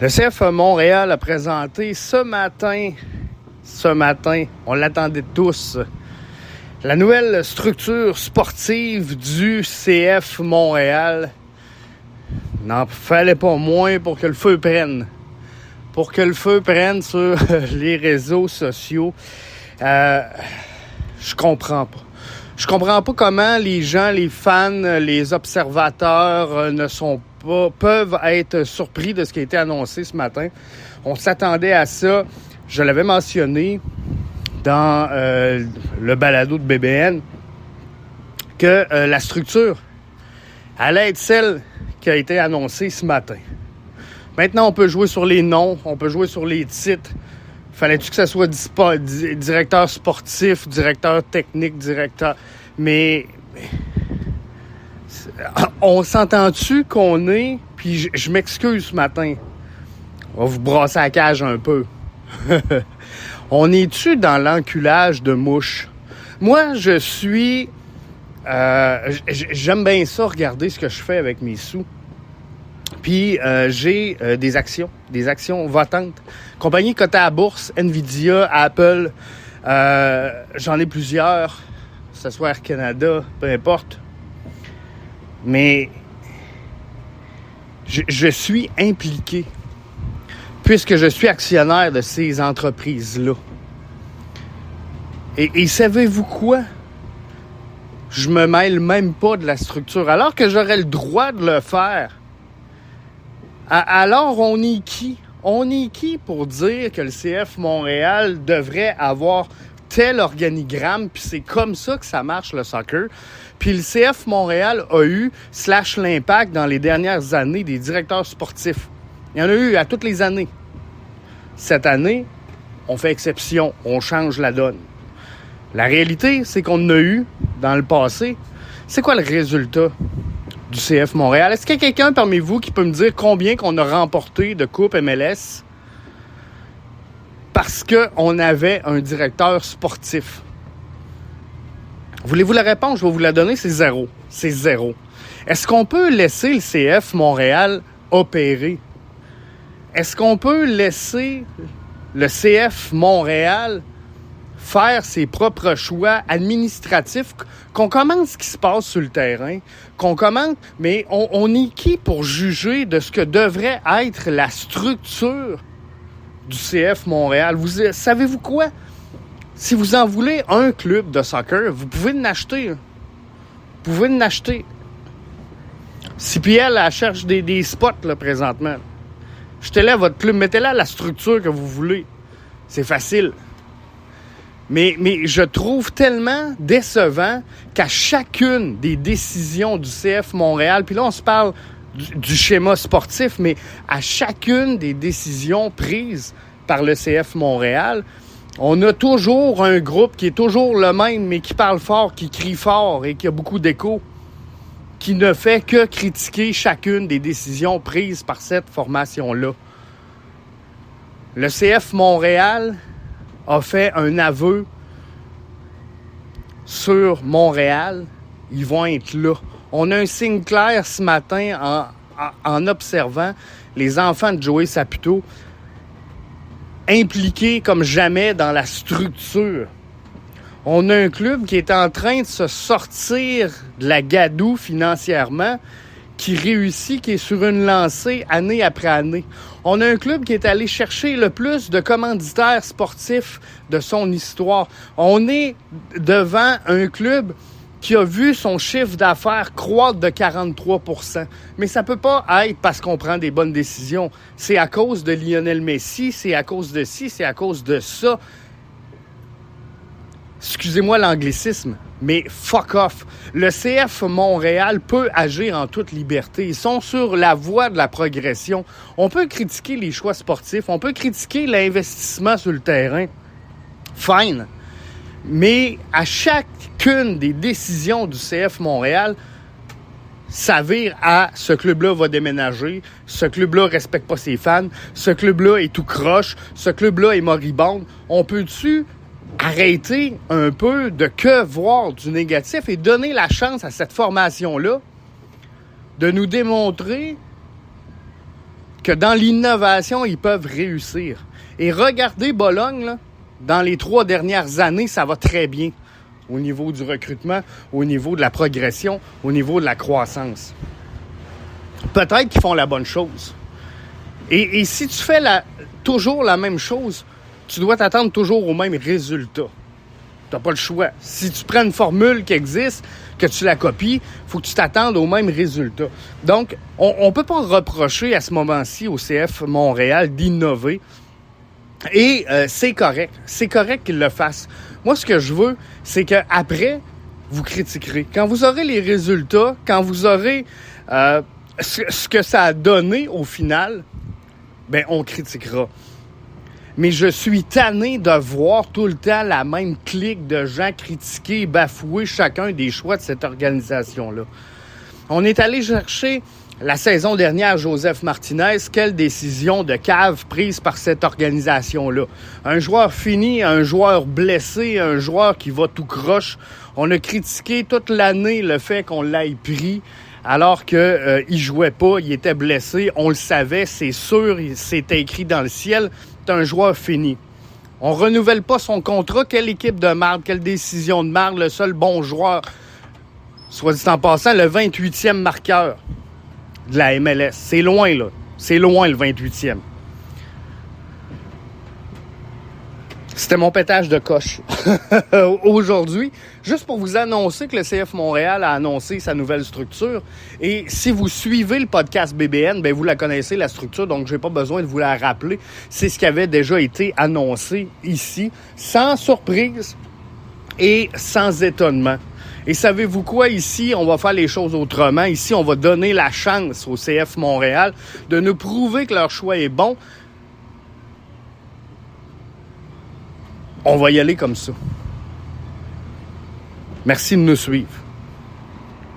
Le CF Montréal a présenté ce matin, on l'attendait tous, la nouvelle structure sportive du CF Montréal. N'en fallait pas moins pour que le feu prenne. Pour que le feu prenne sur les réseaux sociaux. Je comprends pas. Je comprends pas comment les gens, les fans, les observateurs peuvent être surpris de ce qui a été annoncé ce matin. On s'attendait à ça. Je l'avais mentionné dans le balado de BBN que la structure allait être celle qui a été annoncée ce matin. Maintenant, on peut jouer sur les noms, on peut jouer sur les titres. Fallait-tu que ça soit directeur sportif, directeur technique, directeur... Mais on s'entend-tu qu'on est... Puis je m'excuse ce matin. On va vous brasser la cage un peu. On est-tu dans l'enculage de mouches? Moi, je suis... j'aime bien ça, regarder ce que je fais avec mes sous. Puis j'ai des actions votantes. Compagnie cotée à la bourse, Nvidia, Apple, j'en ai plusieurs, que ce soit Air Canada, peu importe. Mais je suis impliqué, puisque je suis actionnaire de ces entreprises-là. Et savez-vous quoi? Je me mêle même pas de la structure, alors que j'aurais le droit de le faire. Alors, on est qui? On est qui pour dire que le CF Montréal devrait avoir tel organigramme, puis c'est comme ça que ça marche le soccer. Puis le CF Montréal a eu, / l'Impact, dans les dernières années, des directeurs sportifs. Il y en a eu à toutes les années. Cette année, on fait exception, on change la donne. La réalité, c'est qu'on en a eu dans le passé. C'est quoi le résultat du CF Montréal? Est-ce qu'il y a quelqu'un parmi vous qui peut me dire combien qu'on a remporté de Coupe MLS parce qu'on avait un directeur sportif? Voulez-vous la réponse? Je vais vous la donner, c'est zéro. C'est zéro. Est-ce qu'on peut laisser le CF Montréal opérer? Est-ce qu'on peut laisser le CF Montréal faire ses propres choix administratifs, qu'on commente ce qui se passe sur le terrain, qu'on commente, mais on est qui pour juger de ce que devrait être la structure du CF Montréal? Savez-vous quoi? Si vous en voulez un club de soccer, vous pouvez en acheter. Vous pouvez en acheter. CPL, elle cherche des spots là, présentement. Jetez-le à votre club, mettez-le à la structure que vous voulez. C'est facile. Mais je trouve tellement décevant qu'à chacune des décisions du CF Montréal, puis là, on se parle du schéma sportif, mais à chacune des décisions prises par le CF Montréal, on a toujours un groupe qui est toujours le même, mais qui parle fort, qui crie fort et qui a beaucoup d'écho, qui ne fait que critiquer chacune des décisions prises par cette formation-là. Le CF Montréal a fait un aveu sur Montréal. Ils vont être là. On a un signe clair ce matin en observant les enfants de Joey Saputo impliqués comme jamais dans la structure. On a un club qui est en train de se sortir de la gadoue financièrement, qui réussit, qui est sur une lancée année après année. On a un club qui est allé chercher le plus de commanditaires sportifs de son histoire. On est devant un club qui a vu son chiffre d'affaires croître de 43%. Mais ça peut pas être parce qu'on prend des bonnes décisions. C'est à cause de Lionel Messi, c'est à cause de ci, c'est à cause de ça. Excusez-moi l'anglicisme, mais fuck off. Le CF Montréal peut agir en toute liberté. Ils sont sur la voie de la progression. On peut critiquer les choix sportifs, on peut critiquer l'investissement sur le terrain. Fine. Mais à chacune des décisions du CF Montréal, ça vire à ce club-là va déménager, ce club-là respecte pas ses fans, ce club-là est tout croche, ce club-là est moribond. On peut-tu arrêter un peu de que voir du négatif et donner la chance à cette formation-là de nous démontrer que dans l'innovation, ils peuvent réussir. Et regardez Bologne, là, dans les 3 dernières années, ça va très bien au niveau du recrutement, au niveau de la progression, au niveau de la croissance. Peut-être qu'ils font la bonne chose. Et si tu fais toujours la même chose, tu dois t'attendre toujours au même résultat. Tu n'as pas le choix. Si tu prends une formule qui existe, que tu la copies, il faut que tu t'attendes au même résultat. Donc, on ne peut pas reprocher à ce moment-ci au CF Montréal d'innover. Et c'est correct. C'est correct qu'ils le fassent. Moi, ce que je veux, c'est qu'après, vous critiquerez. Quand vous aurez les résultats, quand vous aurez ce que ça a donné au final, ben on critiquera. Mais je suis tanné de voir tout le temps la même clique de gens critiquer et bafouer chacun des choix de cette organisation-là. On est allé chercher la saison dernière Joseph Martinez. Quelle décision de cave prise par cette organisation-là. Un joueur fini, un joueur blessé, un joueur qui va tout croche. On a critiqué toute l'année le fait qu'on l'ait pris alors qu'il il jouait pas, il était blessé. On le savait, c'est sûr, c'était écrit dans le ciel. C'est un joueur fini. On renouvelle pas son contrat. Quelle équipe de marde, quelle décision de marde. Le seul bon joueur, soit dit en passant, le 28e marqueur de la MLS. C'est loin, là. C'est loin, le 28e. C'était mon pétage de coche aujourd'hui, juste pour vous annoncer que le CF Montréal a annoncé sa nouvelle structure. Et si vous suivez le podcast BBN, ben vous la connaissez, la structure, donc j'ai pas besoin de vous la rappeler. C'est ce qui avait déjà été annoncé ici, sans surprise et sans étonnement. Et savez-vous quoi? Ici, on va faire les choses autrement. Ici, on va donner la chance au CF Montréal de nous prouver que leur choix est bon. On va y aller comme ça. Merci de nous suivre.